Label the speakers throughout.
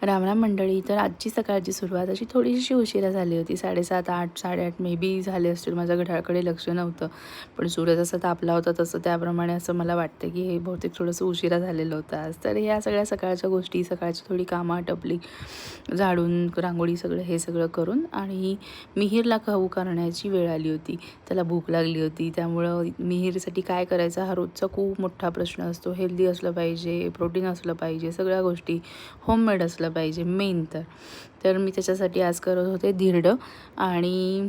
Speaker 1: रामराम मंडळी. तर आजची सकाळची सुरुवात अशी थोडीशी उशिरा झाली होती. 7:30, 8, 8:30 मे बी झाले असतील. माझ्या घड्याळाकडे लक्ष नव्हतं. पण सूर्य जसा तापला होता तसं त्याप्रमाणे असं मला वाटतं की हे बहुतेक थोडंसं उशिरा झालेलं होतं आज. तर ह्या सगळ्या सकाळच्या गोष्टी, सकाळची थोडी कामं आटपली, झाडून, रांगोळी सगळं हे सगळं करून आणि मिहीरला खाऊ करण्याची वेळ आली होती. त्याला भूक लागली होती. त्यामुळं मिहीरसाठी काय करायचं हा रोजचा खूप मोठा प्रश्न असतो. हेल्दी असलं पाहिजे, प्रोटीन असलं पाहिजे, सगळ्या गोष्टी होममेड असलं पाहिजे मेन तर मी त्याच्यासाठी आज करत होते धिरडं. आणि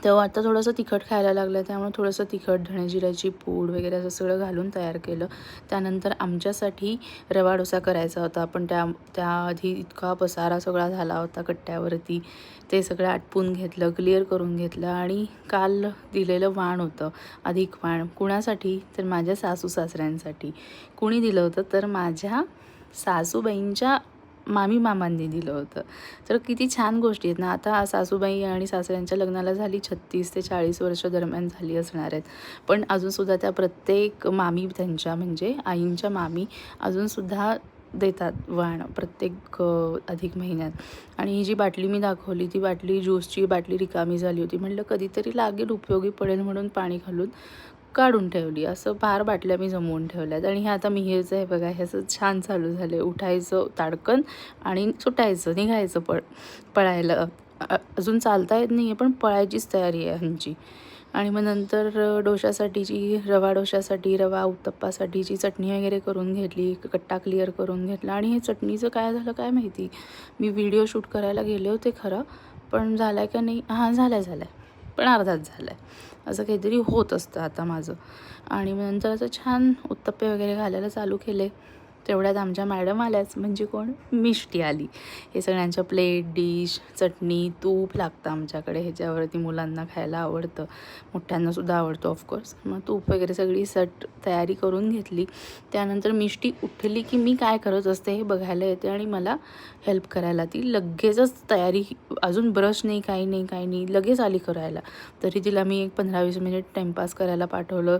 Speaker 1: तेव्हा आता थोडंसं तिखट खायला लागलं त्यामुळे थोडंसं तिखट, धणे जिऱ्याची पूड वगैरे असं सगळं घालून तयार केलं. त्यानंतर आमच्यासाठी रवा डोसा करायचा होता. पण त्याआधी इतका पसारा सगळा झाला होता कट्ट्यावरती. ते सगळं आटपून घेतलं, क्लिअर करून घेतलं. आणि काल दिलेलं वाण होतं, अधिक वाण. कुणासाठी? तर माझ्या सासू सासऱ्यांसाठी. कुणी दिलं होतं? तर माझ्या सासूबाईंच्या मामी मामांनी दिलं होतं. तर किती छान गोष्टी आहेत ना. आता सासूबाई आणि सासऱ्यांच्या लग्नाला झाली 36 ते 40 वर्ष दरम्यान झाली असणार आहेत. पण अजूनसुद्धा त्या प्रत्येक मामी त्यांच्या म्हणजे आईंच्या मामी अजूनसुद्धा देतात वाण प्रत्येक अधिक महिन्यात. आणि ही जी बाटली मी दाखवली ती बाटली ज्यूसची बाटली रिकामी झाली होती. म्हटलं कधीतरी लागेल, उपयोगी पडेल म्हणून पाणी घालून काढून ठेवली. असं 5 बाटल्या मी जमवून ठेवल्यात. आणि हे आता मिहीरचं आहे बघा, ह्याचं छान चालू झालं आहे. उठायचं ताडकन आणि सुटायचं, निघायचं पळायला. अजून चालता येत नाही आहे पण पळायचीच तयारी आहे ह्यांची. आणि मग नंतर रवा डोशासाठी, रवा उत्तप्पासाठीची चटणी वगैरे करून घेतली, कट्टा क्लिअर करून घेतला. आणि हे चटणीचं काय झालं काय माहिती. मी व्हिडिओ शूट करायला गेले होते खरं, पण झालं आहे का नाही, हां झालं आहे, पण अर्धाच झालं आहे. असं काहीतरी होत असतं आता माझं. आणि मग नंतर असं छान उत्तप्पे वगैरे घालायला चालू केले. तेवढ्यात आमच्या मॅडम आल्याच. म्हणजे कोण? मिष्टी आली. हे सगळ्यांच्या प्लेट, डिश, चटणी, तूप लागतं आमच्याकडे. ह्याच्यावरती मुलांना खायला आवडतं, मोठ्यांनासुद्धा आवडतं ऑफकोर्स. मग तूप वगैरे सगळी तयारी करून घेतली. त्यानंतर मिष्टी उठली की मी काय करत असते हे बघायला येते आणि मला हेल्प करायला ती लगेचच तयारी. अजून ब्रश नाही, काही नाही, लगेच आली करायला. तरी तिला मी एक 15-20 मिनिट टाईमपास करायला पाठवलं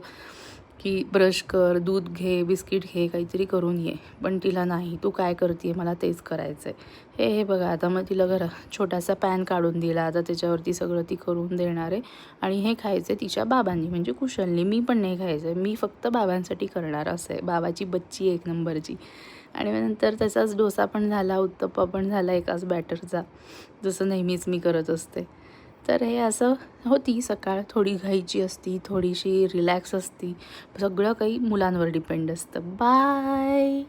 Speaker 1: की ब्रश कर, दूध घे, बिस्किट घे, काहीतरी करून ये. पण तिला नाही, तू काय करते मला तेच करायचं आहे. हे बघा आता मग तिला छोटासा पॅन काढून दिला. आता त्याच्यावरती सगळं ती करून देणार आहे. आणि हे खायचं आहे तिच्या बाबांनी म्हणजे कुशलनी. मी पण नाही खायचं आहे, मी फक्त बाबांसाठी करणार असं आहे. बाबाची बच्ची 1 नंबरची. आणि मग नंतर त्याचाच डोसा पण झाला, उत्तप्पा पण झाला एकाच बॅटरचा, जसं नेहमीच मी करत असते. तर हे असं होती सकाळ. थोडी घाईची असती, थोडीशी रिलॅक्स असती. सगळं काही मुलांवर डिपेंड असतं. बाय.